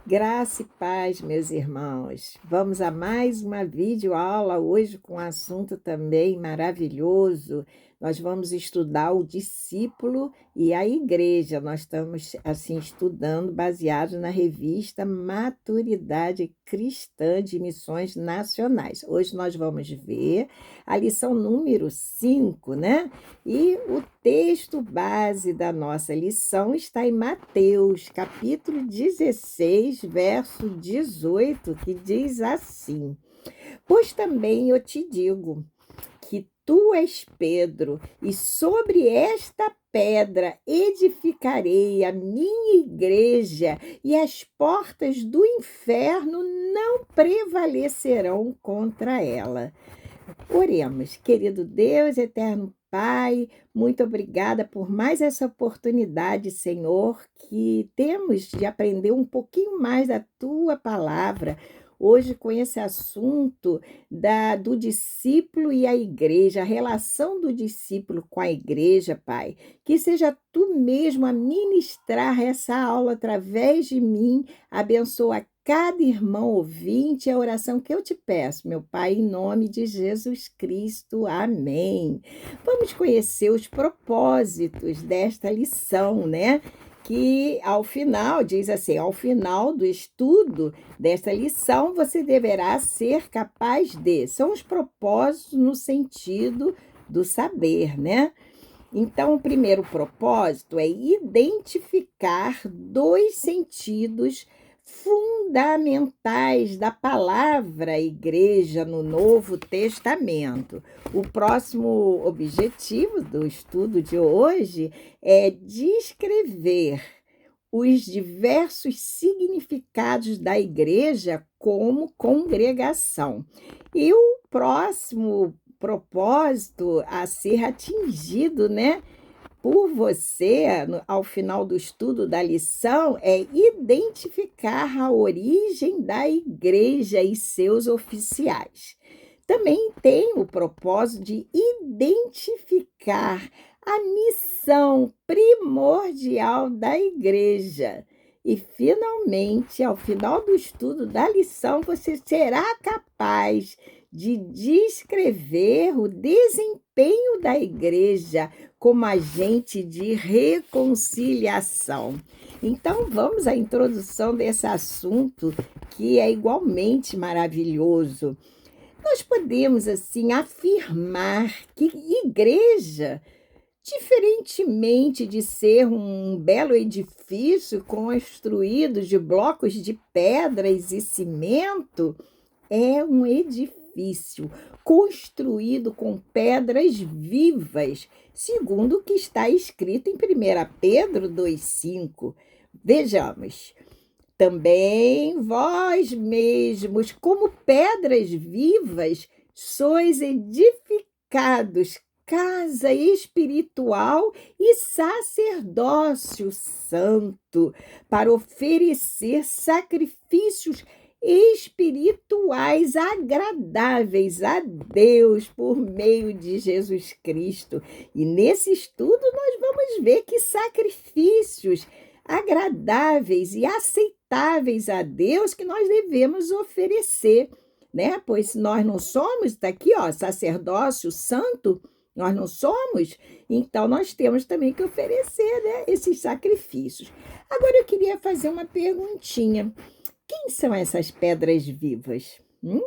Graça e paz, meus irmãos. Vamos a mais uma videoaula hoje com um assunto também maravilhoso. Nós vamos estudar o discípulo e a igreja. Nós estamos assim estudando baseado na revista Maturidade Cristã de Missões Nacionais. Hoje nós vamos ver a lição número 5, né? E o texto base da nossa lição está em Mateus, capítulo 16, verso 18, que diz assim: Pois também eu te digo que tu és Pedro, e sobre esta pedra edificarei a minha igreja, e as portas do inferno não prevalecerão contra ela. Oremos, querido Deus, eterno Pai, muito obrigada por mais essa oportunidade, Senhor, que temos de aprender um pouquinho mais da Tua palavra. Hoje, com esse assunto do discípulo e a igreja, a relação do discípulo com a igreja, Pai, que seja Tu mesmo a ministrar essa aula através de mim, abençoa cada irmão ouvinte, é a oração que eu te peço, meu Pai, em nome de Jesus Cristo. Amém. Vamos conhecer os propósitos desta lição, né? Que ao final, diz assim, ao final do estudo desta lição, você deverá ser capaz de. São os propósitos no sentido do saber, né? Então, o primeiro propósito é identificar dois sentidos fundamentais da palavra igreja no Novo Testamento. O próximo objetivo do estudo de hoje é descrever os diversos significados da igreja como congregação. E o próximo propósito a ser atingido, né, por você, ao final do estudo da lição, é identificar a origem da igreja e seus oficiais. Também tem o propósito de identificar a missão primordial da igreja. E, finalmente, ao final do estudo da lição, você será capaz de descrever o desempenho da igreja como agente de reconciliação. Então, vamos à introdução desse assunto, que é igualmente maravilhoso. Nós podemos, assim, afirmar que igreja, diferentemente de ser um belo edifício construído de blocos de pedras e cimento, é um edifício construído com pedras vivas, segundo o que está escrito em 1 Pedro 2,5. Vejamos. Também vós mesmos, como pedras vivas, sois edificados, casa espiritual e sacerdócio santo, para oferecer sacrifícios espirituais agradáveis a Deus por meio de Jesus Cristo. E nesse estudo nós vamos ver que sacrifícios agradáveis e aceitáveis a Deus que nós devemos oferecer, né? Pois nós não somos, está aqui, ó, sacerdócio santo, nós não somos, então nós temos também que oferecer, né, esses sacrifícios. Agora eu queria fazer uma perguntinha. Quem são essas pedras vivas? 1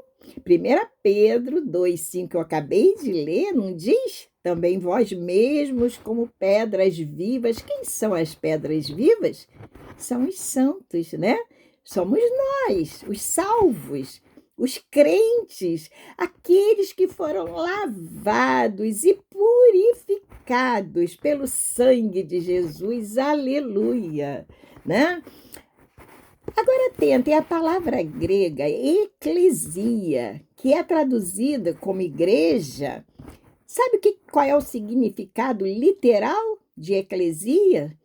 Pedro 2,5, que eu acabei de ler, não diz? Também vós mesmos como pedras vivas. Quem são as pedras vivas? São os santos, né? Somos nós, os salvos, os crentes, aqueles que foram lavados e purificados pelo sangue de Jesus. Aleluia, né? Agora atentem, a palavra grega eclesia, que é traduzida como igreja, sabe qual é o significado literal de eclesia?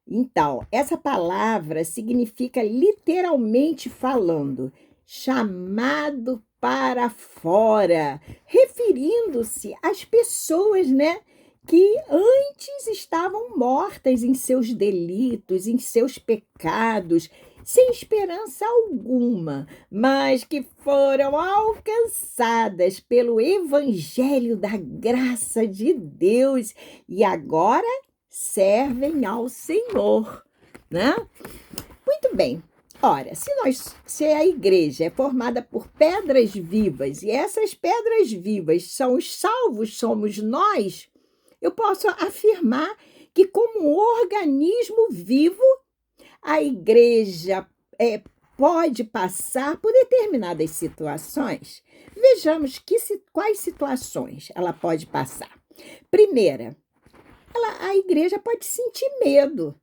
Então, essa palavra significa literalmente falando, chamado para fora, referindo-se às pessoas, né, que antes estavam mortas em seus delitos, em seus pecados, sem esperança alguma, mas que foram alcançadas pelo evangelho da graça de Deus e agora servem ao Senhor, né? Muito bem. Ora, se a igreja é formada por pedras vivas e essas pedras vivas são os salvos, somos nós, eu posso afirmar que, como um organismo vivo, a igreja pode passar por determinadas situações. Vejamos quais situações ela pode passar. Primeira, a igreja pode sentir medo.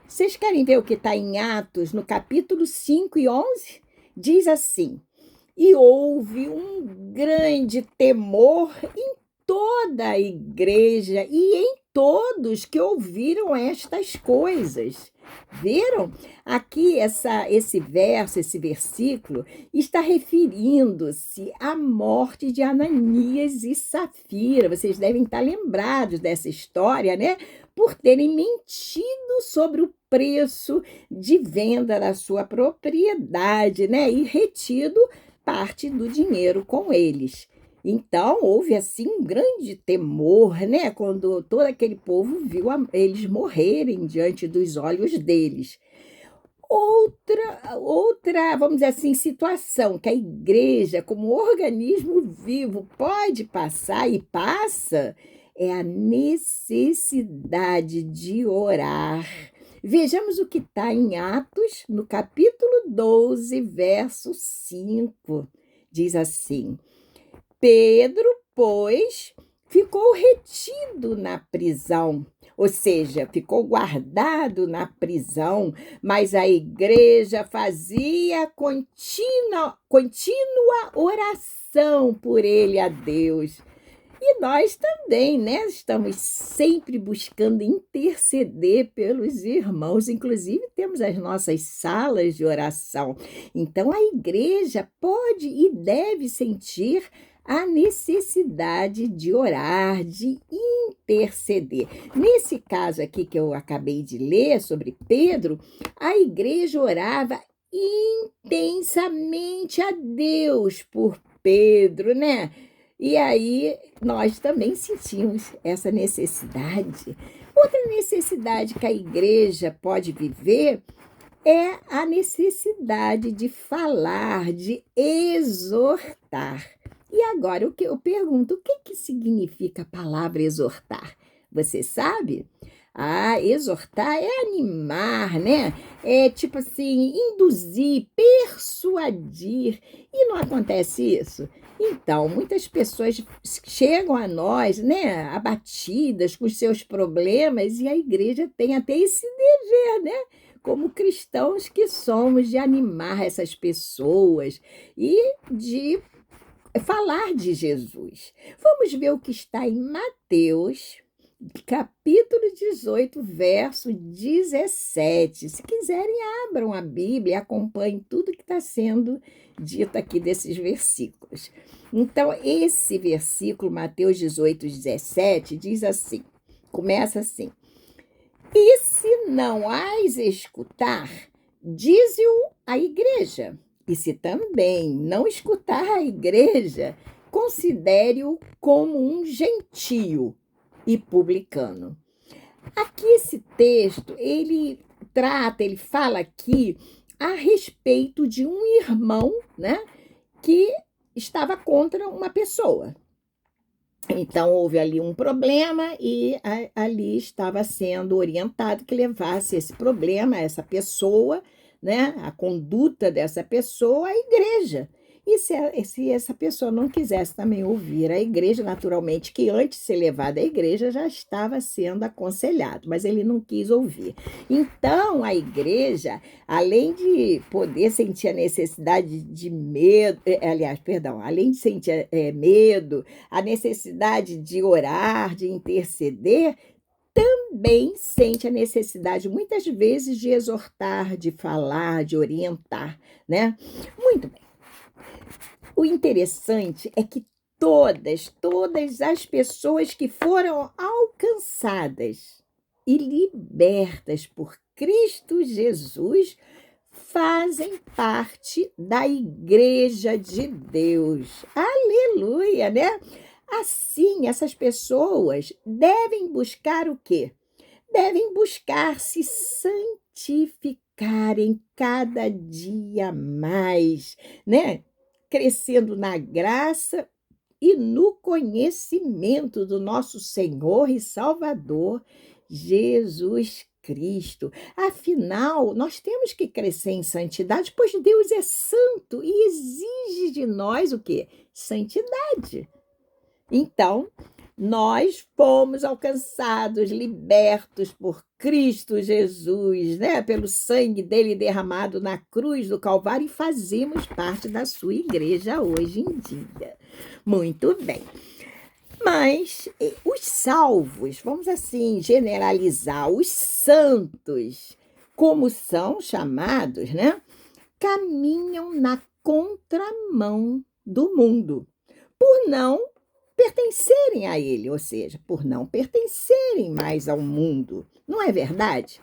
Vocês querem ver o que está em Atos, no capítulo 5 e 11? Diz assim: e houve um grande temor em toda a igreja e em todos que ouviram estas coisas. Viram? Aqui esse verso, esse versículo, está referindo-se à morte de Ananias e Safira. Vocês devem estar lembrados dessa história, né? Por terem mentido sobre o preço de venda da sua propriedade, né? E retido parte do dinheiro com eles. Então, houve assim um grande temor, né? Quando todo aquele povo viu eles morrerem diante dos olhos deles. Outra, vamos dizer assim, situação que a igreja, como organismo vivo, pode passar e passa, é a necessidade de orar. Vejamos o que está em Atos, no capítulo 12, verso 5. Diz assim: Pedro, pois, ficou retido na prisão, ou seja, ficou guardado na prisão, mas a igreja fazia contínua oração por ele a Deus. E nós também, né? Estamos sempre buscando interceder pelos irmãos, inclusive temos as nossas salas de oração. Então, a igreja pode e deve sentir a necessidade de orar, de interceder. Nesse caso aqui que eu acabei de ler sobre Pedro, a igreja orava intensamente a Deus por Pedro, né? E aí nós também sentimos essa necessidade. Outra necessidade que a igreja pode viver é a necessidade de falar, de exortar. E agora eu pergunto, o que significa a palavra exortar? Você sabe? Exortar é animar, né? É tipo assim, induzir, persuadir. E não acontece isso? Então, muitas pessoas chegam a nós, né, abatidas com os seus problemas, e a igreja tem até esse dever, né? Como cristãos que somos, de animar essas pessoas e de falar de Jesus. Vamos ver o que está em Mateus, capítulo 18, verso 17. Se quiserem, abram a Bíblia e acompanhem tudo que está sendo dito aqui desses versículos. Então, esse versículo, Mateus 18, 17, diz assim, começa assim: e se não as escutar, dize-o à igreja. E se também não escutar a igreja, considere-o como um gentio e publicano. Aqui esse texto, ele fala aqui a respeito de um irmão, né, que estava contra uma pessoa. Então, houve ali um problema e ali estava sendo orientado que levasse esse problema, essa pessoa, né, a conduta dessa pessoa à igreja. E se essa pessoa não quisesse também ouvir a igreja, naturalmente que antes de ser levado à igreja já estava sendo aconselhado, mas ele não quis ouvir. Então, a igreja, além de poder sentir a necessidade de medo, além de sentir medo, a necessidade de orar, de interceder, também sente a necessidade, muitas vezes, de exortar, de falar, de orientar, né? Muito bem. O interessante é que todas as pessoas que foram alcançadas e libertas por Cristo Jesus fazem parte da Igreja de Deus. Aleluia, né? Assim, essas pessoas devem buscar o quê? Devem buscar se santificarem cada dia mais, né? Crescendo na graça e no conhecimento do nosso Senhor e Salvador, Jesus Cristo. Afinal, nós temos que crescer em santidade, pois Deus é santo e exige de nós o quê? Santidade. Então, nós fomos alcançados, libertos por Cristo Jesus, né? Pelo sangue dele derramado na cruz do Calvário, e fazemos parte da sua igreja hoje em dia. Muito bem. Mas os salvos, vamos assim generalizar, os santos, como são chamados, né? Caminham na contramão do mundo, por não pertencerem a ele, ou seja, por não pertencerem mais ao mundo. Não é verdade?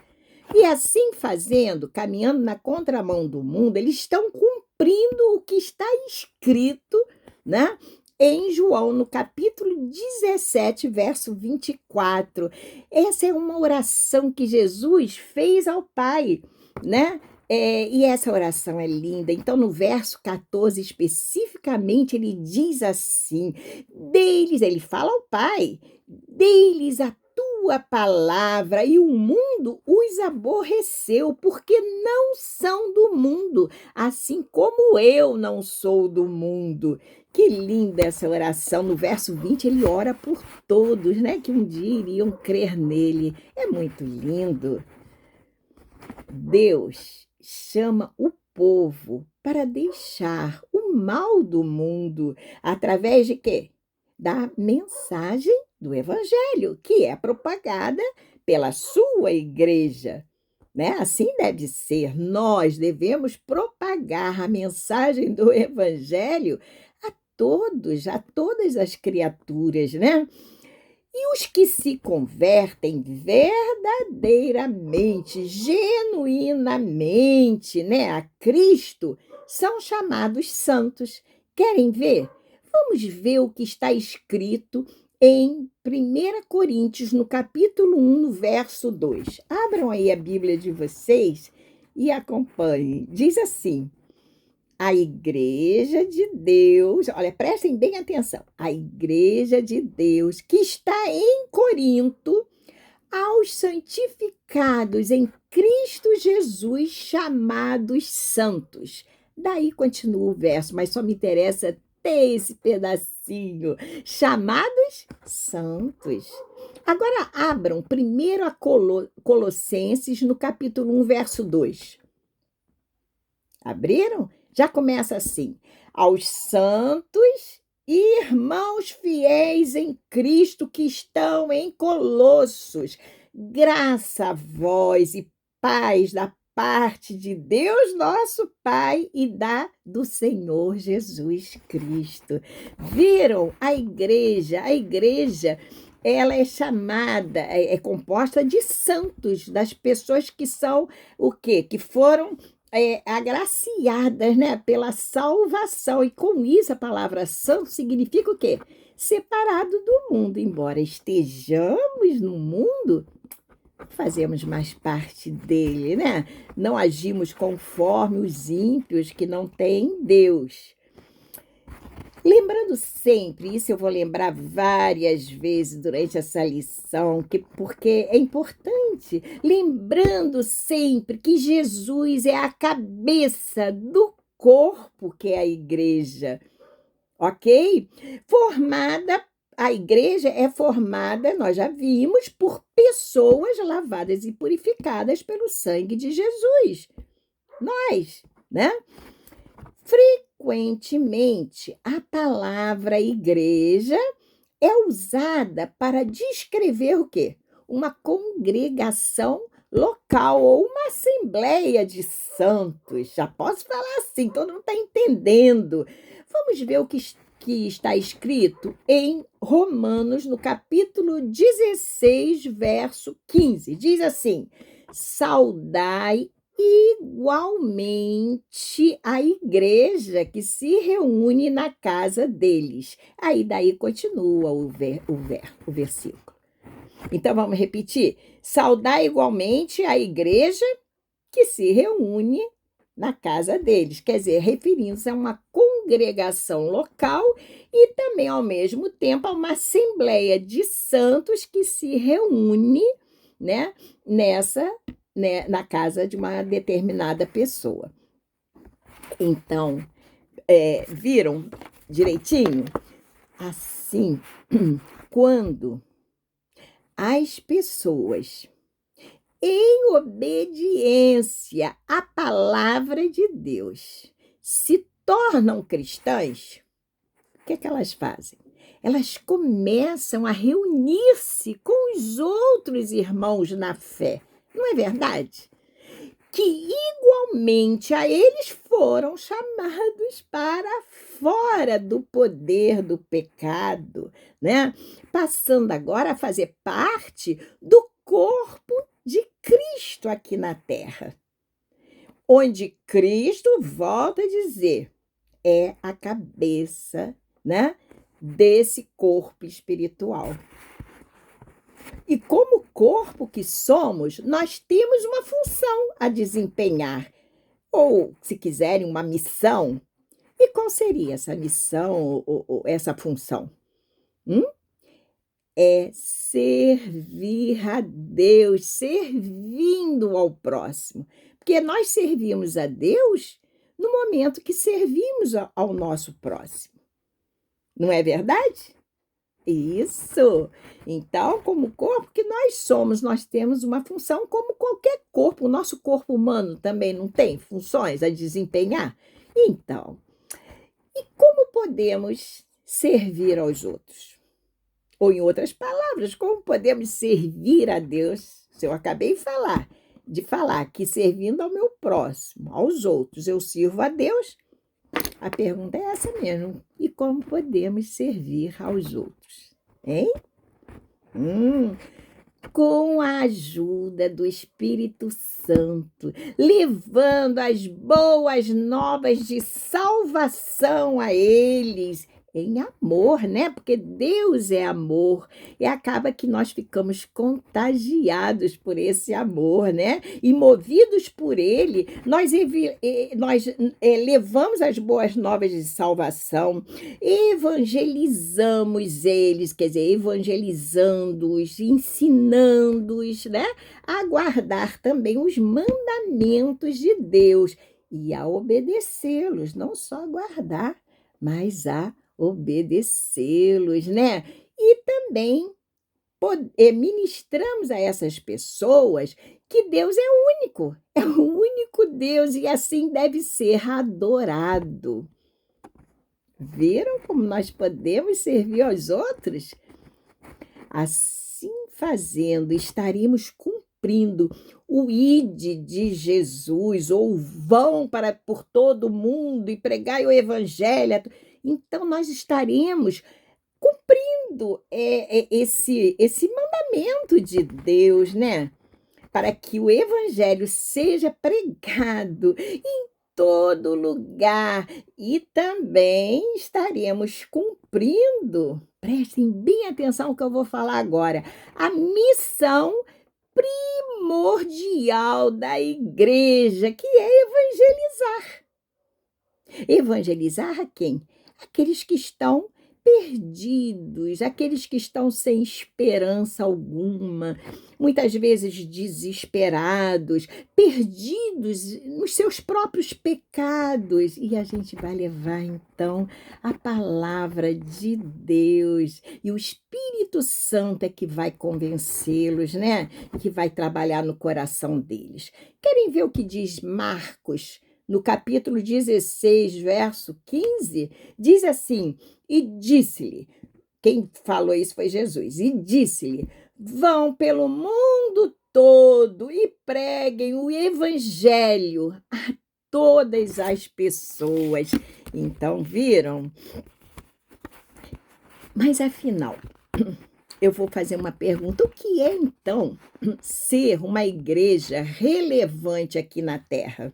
E assim fazendo, caminhando na contramão do mundo, eles estão cumprindo o que está escrito, né? Em João, no capítulo 17, verso 24. Essa é uma oração que Jesus fez ao Pai, né? E essa oração é linda. Então, no verso 14, especificamente, ele diz assim: deles, ele fala ao Pai, deles a tua palavra, e o mundo os aborreceu, porque não são do mundo, assim como eu não sou do mundo. Que linda essa oração. No verso 20, ele ora por todos, né? Que um dia iriam crer nele. É muito lindo. Deus chama o povo para deixar o mal do mundo através de quê? Da mensagem do Evangelho, que é propagada pela sua igreja, né? Assim deve ser. Nós devemos propagar a mensagem do Evangelho a todos, a todas as criaturas, né? E os que se convertem verdadeiramente, genuinamente, né, a Cristo, são chamados santos. Querem ver? Vamos ver o que está escrito em 1 Coríntios, no capítulo 1, no verso 2. Abram aí a Bíblia de vocês e acompanhem. Diz assim: a igreja de Deus, olha, prestem bem atenção, a igreja de Deus que está em Corinto, aos santificados em Cristo Jesus, chamados santos. Daí continua o verso, mas só me interessa ter esse pedacinho. Chamados santos. Agora abram primeiro a Colossenses, no capítulo 1, verso 2. Abriram? Já começa assim: aos santos irmãos fiéis em Cristo que estão em Colossos, graça a vós e paz da parte de Deus nosso Pai e do Senhor Jesus Cristo. Viram? A igreja, ela é chamada, é composta de santos, das pessoas que são o quê? Que foram agraciadas, né, pela salvação. E com isso a palavra santo significa o quê? Separado do mundo. Embora estejamos no mundo, fazemos mais parte dele, né? Não agimos conforme os ímpios que não têm Deus. Lembrando sempre, isso eu vou lembrar várias vezes durante essa lição, porque é importante, lembrando sempre que Jesus é a cabeça do corpo, que é a igreja, ok? A igreja é formada, nós já vimos, por pessoas lavadas e purificadas pelo sangue de Jesus. Nós, né? Frequentemente, a palavra igreja é usada para descrever o quê? Uma congregação local ou uma assembleia de santos. Já posso falar assim, todo mundo está entendendo. Vamos ver o que está escrito em Romanos, no capítulo 16, verso 15. Diz assim: saudai igualmente a igreja que se reúne na casa deles. Aí daí continua o versículo. Então vamos repetir: saudar igualmente a igreja que se reúne na casa deles, quer dizer, referindo-se a uma congregação local e também, ao mesmo tempo, a uma assembleia de santos que se reúne, né, na casa de uma determinada pessoa. Então, viram direitinho? Assim, quando as pessoas, em obediência à palavra de Deus, se tornam cristãs, o que é que elas fazem? Elas começam a reunir-se com os outros irmãos na fé, não é verdade? Que igualmente a eles foram chamados para fora do poder do pecado, né? Passando agora a fazer parte do corpo de Cristo aqui na terra, onde Cristo, volta a dizer, é a cabeça, né, desse corpo espiritual. E como corpo que somos, nós temos uma função a desempenhar, ou, se quiserem, uma missão. E qual seria essa missão ou essa função? É servir a Deus, servindo ao próximo. Porque nós servimos a Deus no momento que servimos ao nosso próximo. Não é verdade? Isso! Então, como corpo que nós somos, nós temos uma função como qualquer corpo. O nosso corpo humano também não tem funções a desempenhar? Então, e como podemos servir aos outros? Ou, em outras palavras, como podemos servir a Deus? Se eu acabei de falar que servindo ao meu próximo, aos outros, eu sirvo a Deus, a pergunta é essa mesmo. E como podemos servir aos outros? Hein? Com a ajuda do Espírito Santo, levando as boas novas de salvação a eles, em amor, né? Porque Deus é amor, e acaba que nós ficamos contagiados por esse amor, né? E movidos por ele, nós levamos as boas novas de salvação, evangelizamos eles, quer dizer, evangelizando-os, ensinando-os, né? A guardar também os mandamentos de Deus e a obedecê-los, não só guardar, mas a obedecê-los, né? E também ministramos a essas pessoas que Deus é o único Deus e assim deve ser adorado. Viram como nós podemos servir aos outros? Assim fazendo, estaríamos cumprindo o ide de Jesus, ou vão por todo o mundo e pregai o evangelho. Então, nós estaremos cumprindo esse mandamento de Deus, né? Para que o evangelho seja pregado em todo lugar e também estaremos cumprindo, prestem bem atenção no que eu vou falar agora, a missão primordial da igreja, que é evangelizar. Evangelizar a quem? Aqueles que estão perdidos, aqueles que estão sem esperança alguma, muitas vezes desesperados, perdidos nos seus próprios pecados. E a gente vai levar, então, a palavra de Deus. E o Espírito Santo é que vai convencê-los, né? E que vai trabalhar no coração deles. Querem ver o que diz Marcos? No capítulo 16, verso 15, diz assim: e disse-lhe, quem falou isso foi Jesus, e disse-lhe, vão pelo mundo todo e preguem o evangelho a todas as pessoas. Então, viram? Mas, afinal, eu vou fazer uma pergunta: o que é, então, ser uma igreja relevante aqui na Terra?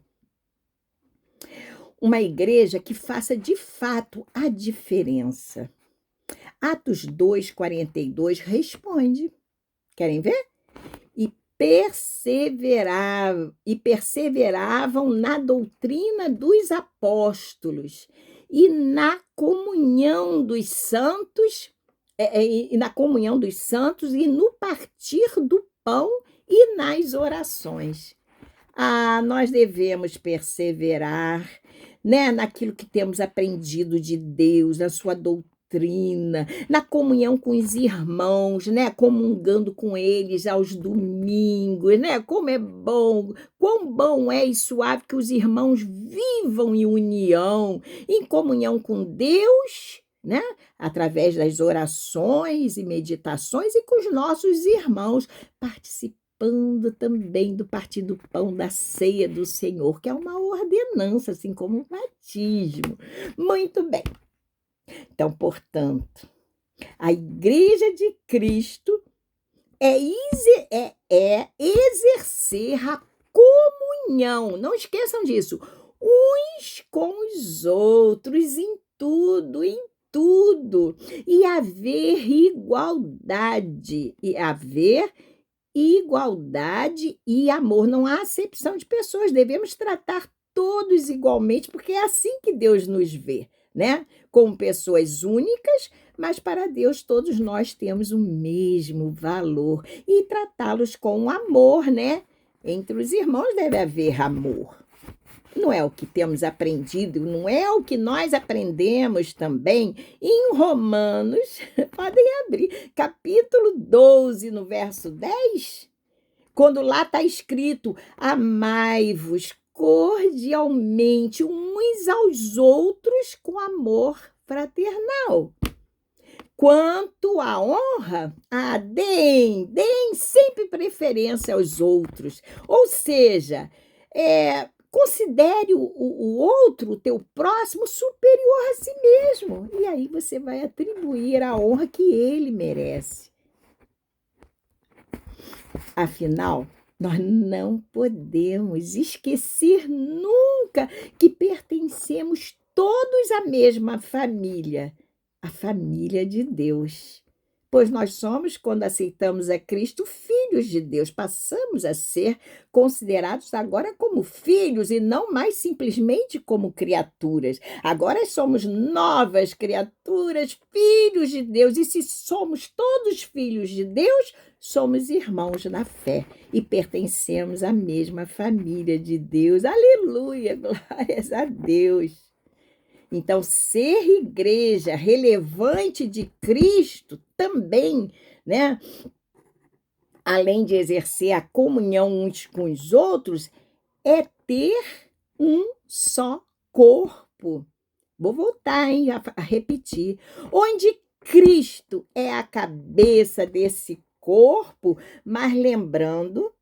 Uma igreja que faça de fato a diferença. Atos 2:42 responde. Querem ver? E perseveravam na doutrina dos apóstolos e na comunhão dos santos, e no partir do pão e nas orações. Nós devemos perseverar, né, naquilo que temos aprendido de Deus, na sua doutrina, na comunhão com os irmãos, né, comungando com eles aos domingos, né? Como é bom, quão bom é e suave que os irmãos vivam em união, em comunhão com Deus, né, através das orações e meditações e com os nossos irmãos, participando também do partir do pão, da ceia do Senhor, que é uma ordenança, assim como o batismo. Muito bem. Então, portanto, a Igreja de Cristo é exercer a comunhão, não esqueçam disso, uns com os outros em tudo, e haver igualdade e amor. Não há acepção de pessoas, devemos tratar todos igualmente, porque é assim que Deus nos vê, né? Como pessoas únicas, mas para Deus todos nós temos o mesmo valor e tratá-los com amor, né? Entre os irmãos deve haver amor. Não é o que temos aprendido, não é o que nós aprendemos também em Romanos, podem abrir, capítulo 12, no verso 10, quando lá está escrito: amai-vos cordialmente uns aos outros com amor fraternal. Quanto à honra, deem sempre preferência aos outros. Ou seja, considere o outro, o teu próximo, superior a si mesmo. E aí você vai atribuir a honra que ele merece. Afinal, nós não podemos esquecer nunca que pertencemos todos à mesma família, a família de Deus. Pois nós somos, quando aceitamos a Cristo, filhos de Deus. Passamos a ser considerados agora como filhos e não mais simplesmente como criaturas. Agora somos novas criaturas, filhos de Deus. E se somos todos filhos de Deus, somos irmãos na fé e pertencemos à mesma família de Deus. Aleluia, glórias a Deus. Então, ser igreja relevante de Cristo também, né? Além de exercer a comunhão uns com os outros, é ter um só corpo. Vou voltar, a repetir. Onde Cristo é a cabeça desse corpo, mas lembrando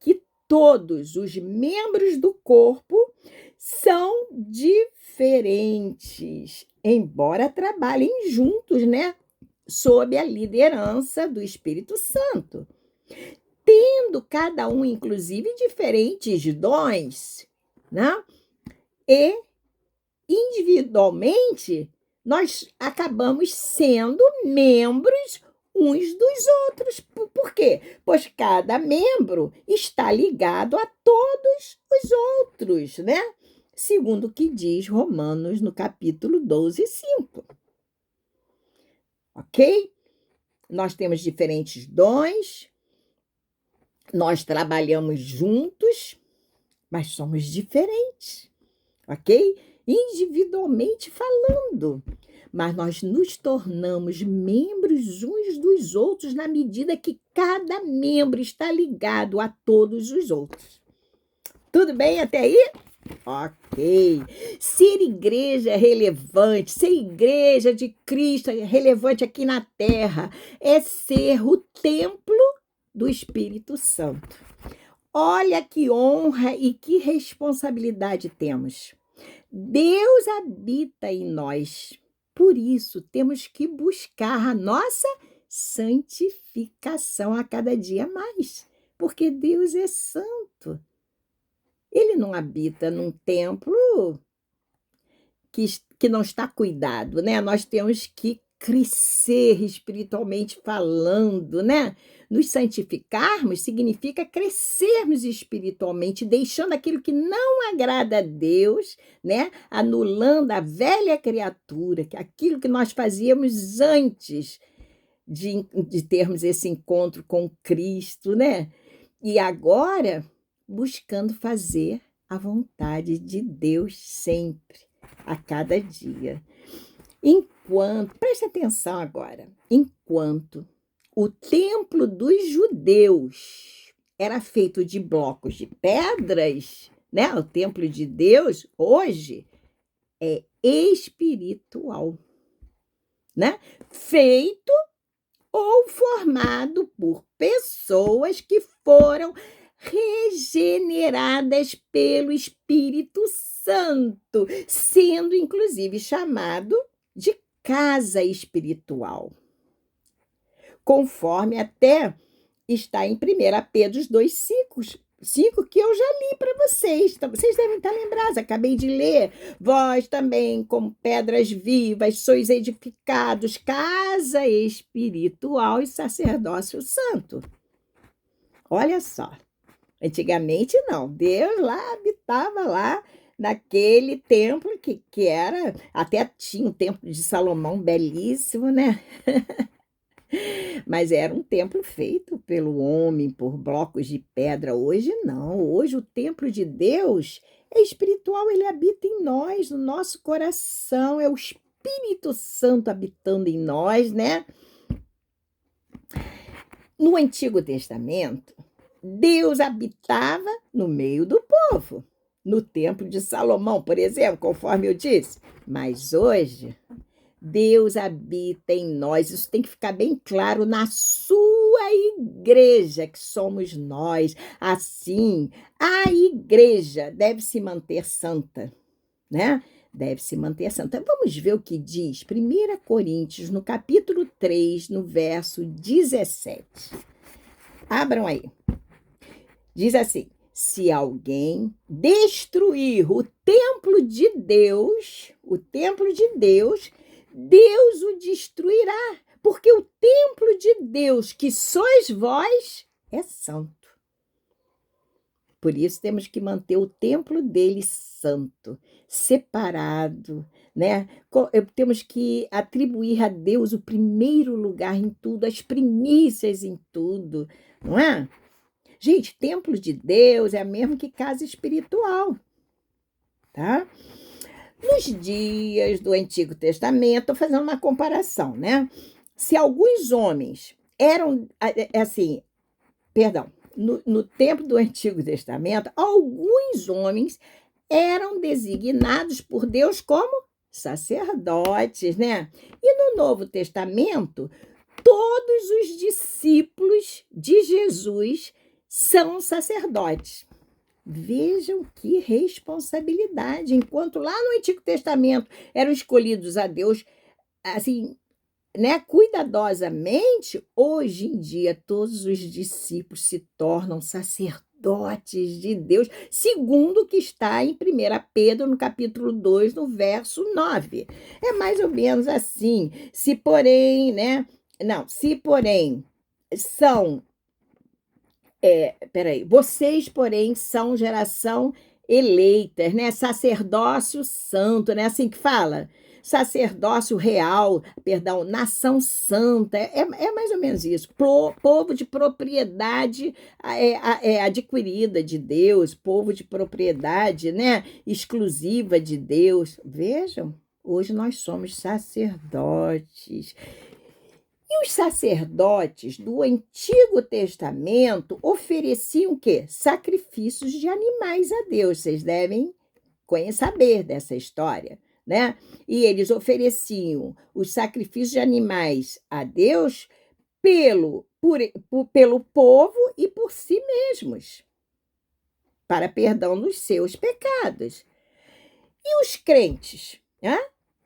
que todos os membros do corpo são diferentes, embora trabalhem juntos, né? Sob a liderança do Espírito Santo. Tendo cada um, inclusive, diferentes dons, né? E, individualmente, nós acabamos sendo membros uns dos outros. Por quê? Pois cada membro está ligado a todos os outros, né? Segundo o que diz Romanos no capítulo 12, 5. Ok? Nós temos diferentes dons, nós trabalhamos juntos, mas somos diferentes, ok? Individualmente falando. Mas nós nos tornamos membros uns dos outros na medida que cada membro está ligado a todos os outros. Tudo bem até aí? Ok. Ser igreja relevante, ser igreja de Cristo relevante aqui na Terra, é ser o templo do Espírito Santo. Olha que honra e que responsabilidade temos. Deus habita em nós. Por isso, temos que buscar a nossa santificação a cada dia mais, porque Deus é santo. Ele não habita num templo que não está cuidado, né? Nós temos que crescer espiritualmente falando, né? Nos santificarmos significa crescermos espiritualmente, deixando aquilo que não agrada a Deus, né? Anulando a velha criatura, aquilo que nós fazíamos antes de termos esse encontro com Cristo, né? E agora, buscando fazer a vontade de Deus sempre, a cada dia. Preste atenção agora, enquanto o templo dos judeus era feito de blocos de pedras, né? O templo de Deus hoje é espiritual, né? Feito ou formado por pessoas que foram regeneradas pelo Espírito Santo, sendo inclusive chamado de casa espiritual, conforme até está em 1 Pedro 2,5, que eu já li para vocês. Então, vocês devem estar lembrados, acabei de ler. Vós também, como pedras vivas, sois edificados, casa espiritual e sacerdócio santo. Olha só, antigamente não, Deus lá habitava lá naquele templo que era, até tinha o templo de Salomão, belíssimo, né? Mas era um templo feito pelo homem, por blocos de pedra. Hoje não, hoje o templo de Deus é espiritual, ele habita em nós, no nosso coração, é o Espírito Santo habitando em nós, né? No Antigo Testamento, Deus habitava no meio do povo, no templo de Salomão, por exemplo, conforme eu disse. Mas hoje, Deus habita em nós. Isso tem que ficar bem claro na sua igreja, que somos nós. Assim, a igreja deve se manter santa, né? Deve se manter santa. Vamos ver o que diz 1 Coríntios, no capítulo 3, no verso 17. Abram aí. Diz assim: se alguém destruir o templo de Deus, Deus o destruirá, porque o templo de Deus, que sois vós, é santo. Por isso temos que manter o templo dele santo, separado, né? Temos que atribuir a Deus o primeiro lugar em tudo, as primícias em tudo, não é? Gente, templo de Deus é mesmo que casa espiritual, tá? Nos dias do Antigo Testamento, estou fazendo uma comparação, né? Se alguns homens eram, assim, perdão, no tempo do Antigo Testamento, alguns homens eram designados por Deus como sacerdotes, né? E no Novo Testamento, todos os discípulos de Jesus são sacerdotes. Vejam que responsabilidade. Enquanto lá no Antigo Testamento eram escolhidos a Deus, assim, né, cuidadosamente, hoje em dia todos os discípulos se tornam sacerdotes de Deus, segundo o que está em 1 Pedro, no capítulo 2, no verso 9. É mais ou menos assim. Se porém são vocês, porém, são geração eleita, né? Sacerdócio santo, né? Assim que fala. Sacerdócio real, perdão, nação santa. É mais ou menos isso. Povo de propriedade adquirida de Deus, povo de propriedade, né? Exclusiva de Deus. Vejam, hoje nós somos sacerdotes. E os sacerdotes do Antigo Testamento ofereciam o quê? Sacrifícios de animais a Deus. Vocês devem saber dessa história, né? E eles ofereciam os sacrifícios de animais a Deus pelo povo e por si mesmos, para perdão dos seus pecados. E os crentes, né?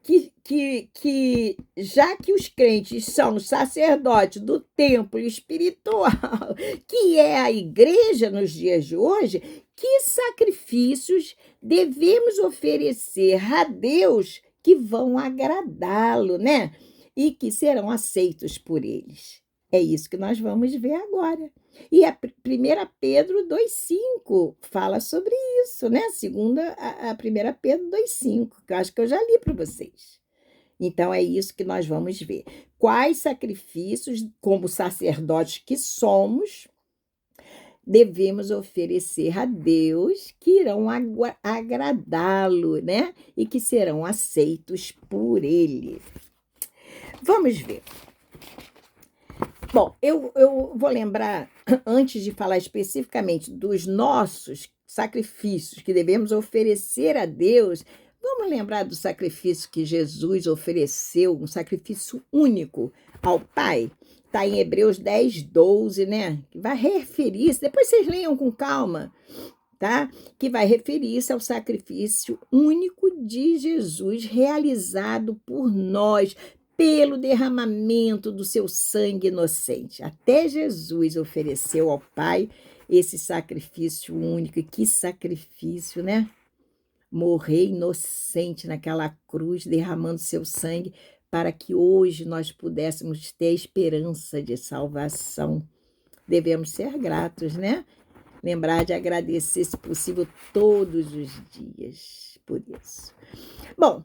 que já que os crentes são os sacerdotes do templo espiritual, que é a igreja nos dias de hoje, que sacrifícios devemos oferecer a Deus que vão agradá-lo, né? E que serão aceitos por eles. É isso que nós vamos ver agora. E a 1 Pedro 2,5 fala sobre isso, né? A 1 Pedro 2,5, que eu acho que eu já li para vocês. Então, é isso que nós vamos ver. Quais sacrifícios, como sacerdotes que somos, devemos oferecer a Deus que irão agradá-lo, né? E que serão aceitos por ele. Vamos ver. Bom, eu vou lembrar, antes de falar especificamente dos nossos sacrifícios que devemos oferecer a Deus, vamos lembrar do sacrifício que Jesus ofereceu, um sacrifício único ao Pai. Está em Hebreus 10:12, né? Que vai referir-se, depois vocês leiam com calma, tá? Que vai referir-se ao sacrifício único de Jesus realizado por nós, pelo derramamento do seu sangue inocente. Até Jesus ofereceu ao Pai esse sacrifício único. E que sacrifício, né? Morrer inocente naquela cruz, derramando seu sangue, para que hoje nós pudéssemos ter esperança de salvação. Devemos ser gratos, né? Lembrar de agradecer, se possível, todos os dias por isso. Bom,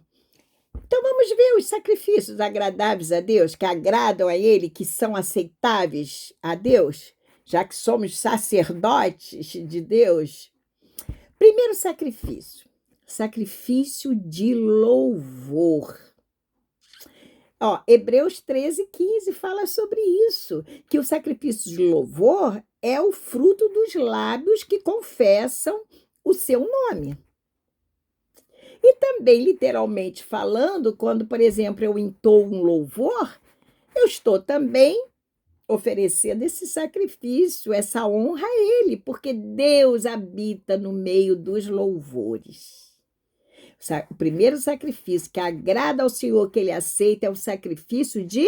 então vamos ver os sacrifícios agradáveis a Deus, que agradam a Ele, que são aceitáveis a Deus, já que somos sacerdotes de Deus. Primeiro sacrifício, sacrifício de louvor. Hebreus 13:15 fala sobre isso, que o sacrifício de louvor é o fruto dos lábios que confessam o seu nome. E também, literalmente falando, quando, por exemplo, eu entoo um louvor, eu estou também oferecendo esse sacrifício, essa honra a Ele, porque Deus habita no meio dos louvores. O primeiro sacrifício que agrada ao Senhor, que Ele aceita, é o sacrifício de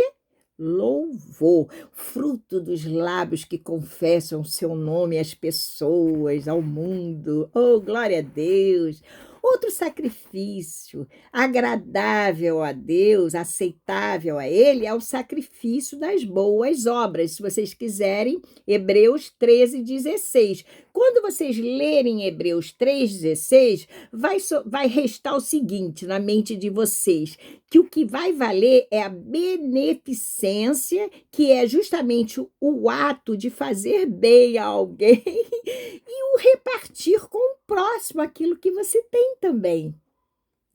louvor, fruto dos lábios que confessam o seu nome às pessoas, ao mundo. Oh, glória a Deus! Outro sacrifício agradável a Deus, aceitável a Ele, é o sacrifício das boas obras. Se vocês quiserem, Hebreus 13:16. Quando vocês lerem Hebreus 3:16, vai restar o seguinte na mente de vocês, que o que vai valer é a beneficência, que é justamente o ato de fazer bem a alguém e o repartir com o próximo aquilo que você tem também.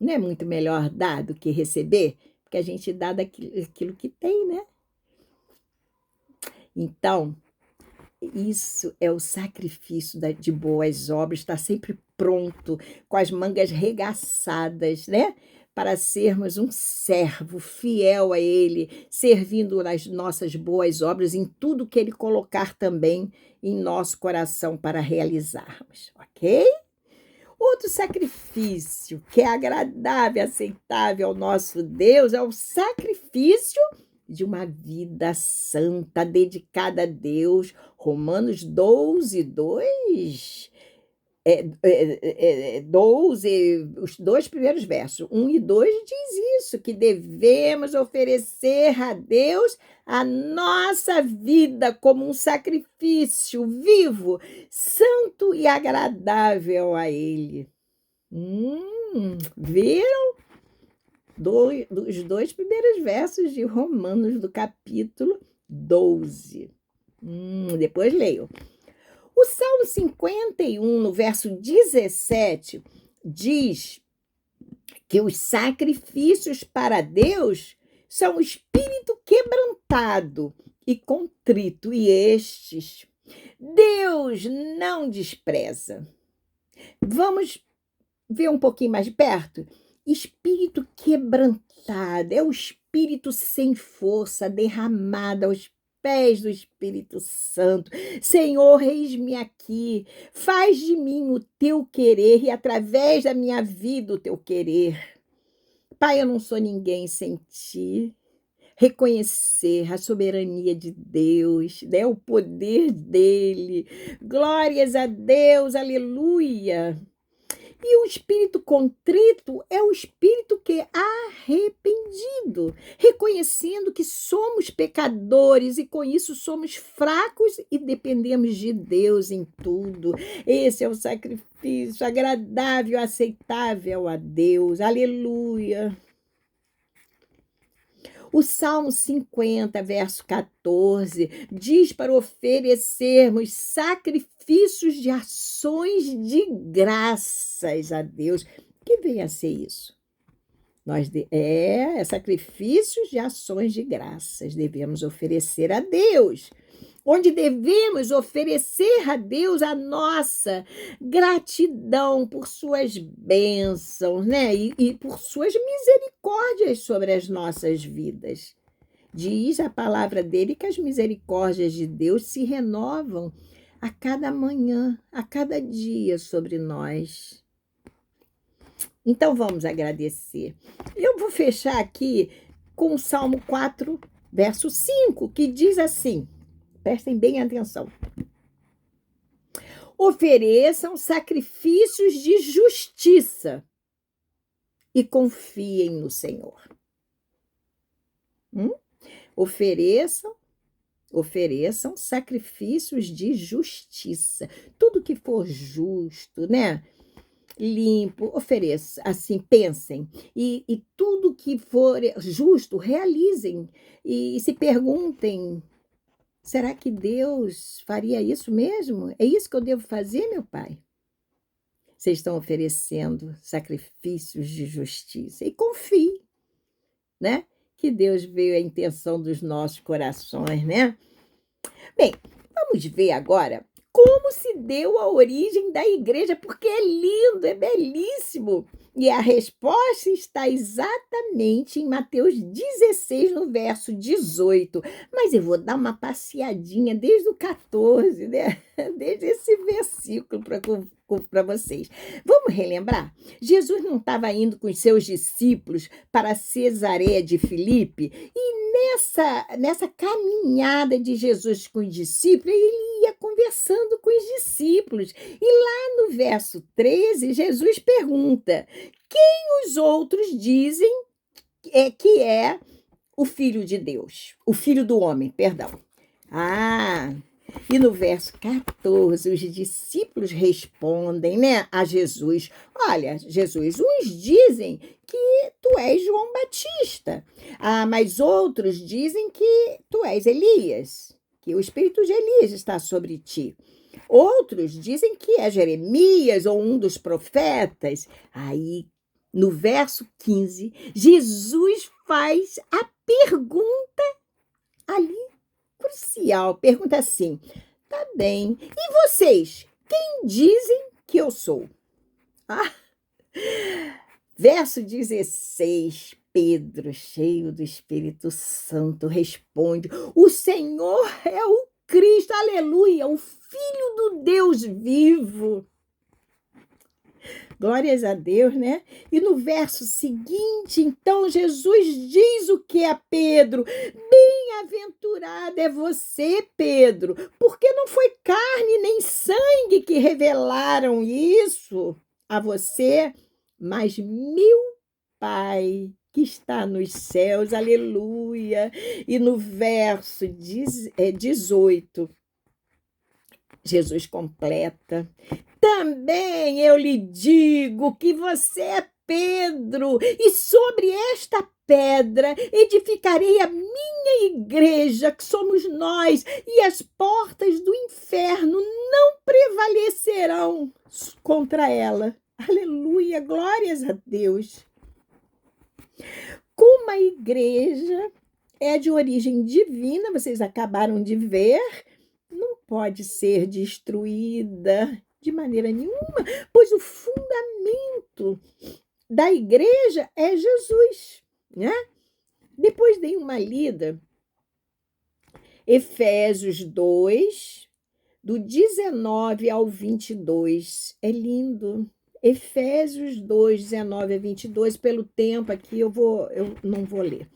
Não é muito melhor dar do que receber? Porque a gente dá daquilo que tem, né? Então, isso é o sacrifício de boas obras, está sempre pronto, com as mangas regaçadas, né? Para sermos um servo fiel a Ele, servindo nas nossas boas obras, em tudo que Ele colocar também em nosso coração para realizarmos, ok? Outro sacrifício que é agradável e aceitável ao nosso Deus é o sacrifício de uma vida santa, dedicada a Deus. Romanos 12:2, 12, os dois primeiros versos, 1 e 2, diz isso, que devemos oferecer a Deus a nossa vida como um sacrifício vivo, santo e agradável a Ele. Viram? Dos dois primeiros versos de Romanos, do capítulo 12. Depois leio. O Salmo 51, no verso 17, diz que os sacrifícios para Deus são o espírito quebrantado e contrito, e estes Deus não despreza. Vamos ver um pouquinho mais de perto? Espírito quebrantado, é o espírito sem força, derramado aos pés do Espírito Santo. Senhor, eis-me aqui, faz de mim o teu querer e através da minha vida o teu querer. Pai, eu não sou ninguém sem ti. Reconhecer a soberania de Deus, né, o poder dele. Glórias a Deus, aleluia. E o espírito contrito é o espírito que é arrependido, reconhecendo que somos pecadores e com isso somos fracos e dependemos de Deus em tudo. Esse é o sacrifício agradável, aceitável a Deus. Aleluia. O Salmo 50, verso 14, diz para oferecermos sacrifícios de ações de graças a Deus. Que vem a ser isso? É sacrifícios de ações de graças, devemos oferecer a Deus, onde devemos oferecer a Deus a nossa gratidão por suas bênçãos, né? E por suas misericórdias sobre as nossas vidas. Diz a palavra dele que as misericórdias de Deus se renovam a cada manhã, a cada dia sobre nós. Então vamos agradecer. Eu vou fechar aqui com o Salmo 4, verso 5, que diz assim: prestem bem atenção. Ofereçam sacrifícios de justiça e confiem no Senhor. Ofereçam sacrifícios de justiça. Tudo que for justo, né? Limpo, ofereça. Assim, pensem. E tudo que for justo, realizem. E se perguntem: será que Deus faria isso mesmo? É isso que eu devo fazer, meu Pai? Vocês estão oferecendo sacrifícios de justiça. E confie, né? Que Deus veio à intenção dos nossos corações, né? Bem, vamos ver agora como se deu a origem da igreja, porque é lindo, é belíssimo. E a resposta está exatamente em Mateus 16, no verso 18. Mas eu vou dar uma passeadinha desde o 14, né? Desde esse versículo para vocês. Vamos relembrar? Jesus não estava indo com os seus discípulos para Cesareia de Filipe, e nessa caminhada de Jesus com os discípulos, ele ia conversando com os discípulos. E lá no verso 13, Jesus pergunta: quem os outros dizem que é o Filho de Deus? O Filho do Homem, perdão. E no verso 14, os discípulos respondem, né, a Jesus: olha, Jesus, uns dizem que tu és João Batista, mas outros dizem que tu és Elias, que o espírito de Elias está sobre ti. Outros dizem que é Jeremias ou um dos profetas. Aí, no verso 15, Jesus faz a pergunta ali crucial. Pergunta assim: tá bem, e vocês, quem dizem que eu sou? Verso 16, Pedro, cheio do Espírito Santo, responde: o Senhor é o Cristo, aleluia, o Filho do Deus vivo. Glórias a Deus, né? E no verso seguinte, então, Jesus diz o que a Pedro: bem-aventurado é você, Pedro, porque não foi carne nem sangue que revelaram isso a você, mas meu Pai que está nos céus, aleluia. E no verso 18, Jesus completa: também eu lhe digo que você é Pedro, e sobre esta pedra edificarei a minha igreja, que somos nós, e as portas do inferno não prevalecerão contra ela. Aleluia, glórias a Deus. Como a igreja é de origem divina, vocês acabaram de ver, não pode ser destruída de maneira nenhuma, pois o fundamento da igreja é Jesus, né? Depois dei uma lida, Efésios 2, do 19 ao 22. É lindo, Efésios 2, 19 a 22, pelo tempo aqui eu não vou ler.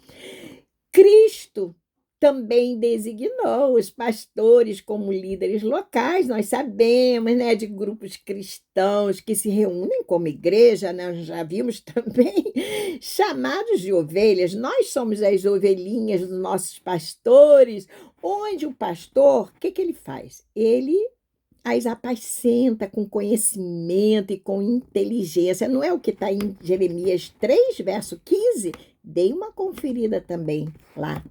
Cristo também designou os pastores como líderes locais, nós sabemos, né, de grupos cristãos que se reúnem como igreja, né, nós já vimos também, chamados de ovelhas. Nós somos as ovelhinhas dos nossos pastores, onde o pastor, o que ele faz? Ele as apacenta com conhecimento e com inteligência. Não é o que está em Jeremias 3, verso 15? Dei uma conferida também lá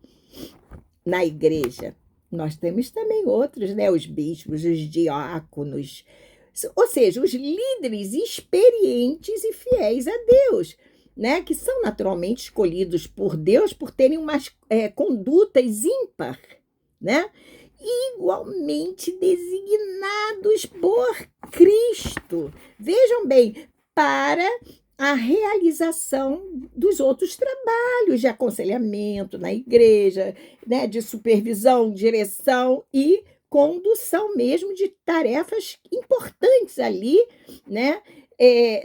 na igreja. Nós temos também outros, né? Os bispos, os diáconos, ou seja, os líderes experientes e fiéis a Deus, né? Que são naturalmente escolhidos por Deus por terem umas condutas ímpar, né? Igualmente designados por Cristo. Vejam bem, para a realização dos outros trabalhos de aconselhamento na igreja, né, de supervisão, direção e condução mesmo de tarefas importantes ali, né,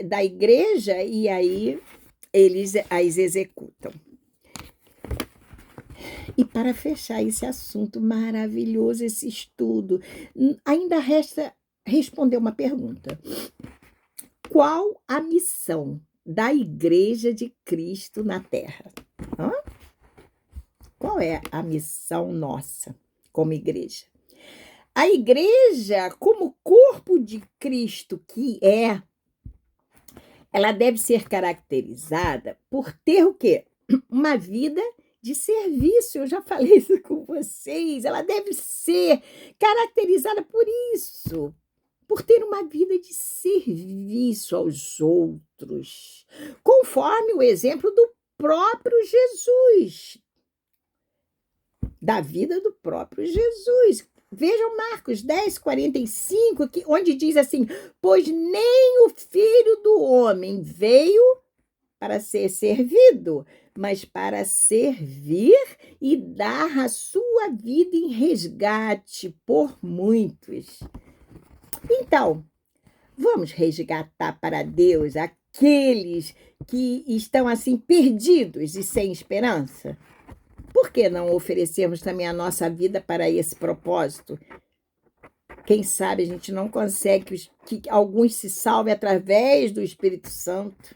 da igreja, e aí eles as executam. E para fechar esse assunto maravilhoso, esse estudo, ainda resta responder uma pergunta. Qual a missão da Igreja de Cristo na Terra? Qual é a missão nossa como igreja? A igreja, como corpo de Cristo que ela deve ser caracterizada por ter o quê? Uma vida de serviço. Eu já falei isso com vocês. Ela deve ser caracterizada por isso, por ter uma vida de serviço aos outros, conforme o exemplo do próprio Jesus, da vida do próprio Jesus. Vejam Marcos 10, 45, onde diz assim: pois nem o Filho do Homem veio para ser servido, mas para servir e dar a sua vida em resgate por muitos. Então, vamos resgatar para Deus aqueles que estão assim perdidos e sem esperança? Por que não oferecermos também a nossa vida para esse propósito? Quem sabe a gente não consegue que alguns se salvem através do Espírito Santo.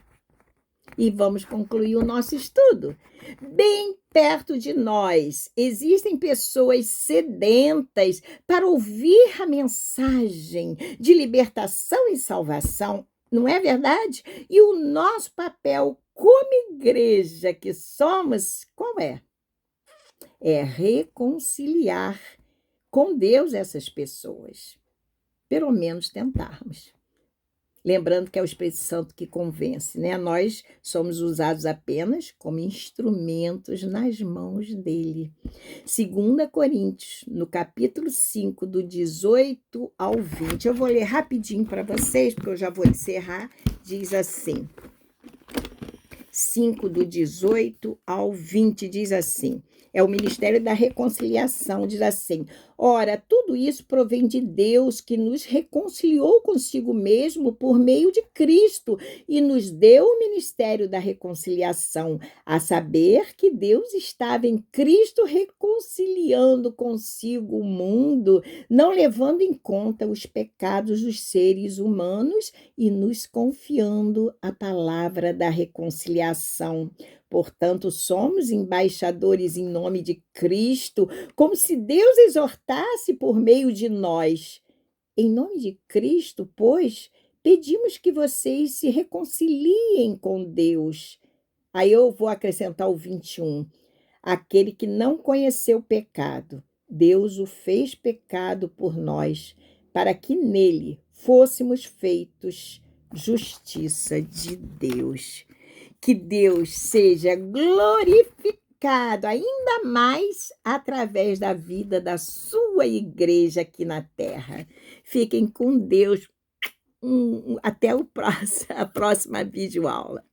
E vamos concluir o nosso estudo. Bem perto de nós existem pessoas sedentas para ouvir a mensagem de libertação e salvação, não é verdade? E o nosso papel como igreja que somos, qual é? É reconciliar com Deus essas pessoas. Pelo menos tentarmos. Lembrando que é o Espírito Santo que convence, né? Nós somos usados apenas como instrumentos nas mãos dele. 2 Coríntios, no capítulo 5, do 18 ao 20. Eu vou ler rapidinho para vocês, porque eu já vou encerrar. Diz assim, 5, do 18 ao 20, diz assim, é o Ministério da Reconciliação, diz assim: ora, tudo isso provém de Deus, que nos reconciliou consigo mesmo por meio de Cristo e nos deu o ministério da reconciliação, a saber que Deus estava em Cristo reconciliando consigo o mundo, não levando em conta os pecados dos seres humanos e nos confiando a palavra da reconciliação. Portanto, somos embaixadores em nome de Cristo, como se Deus exortasse por meio de nós. Em nome de Cristo, pois, pedimos que vocês se reconciliem com Deus. Aí eu vou acrescentar o 21. Aquele que não conheceu pecado, Deus o fez pecado por nós, para que nele fôssemos feitos justiça de Deus. Que Deus seja glorificado ainda mais através da vida da sua igreja aqui na terra. Fiquem com Deus. Até a próxima videoaula.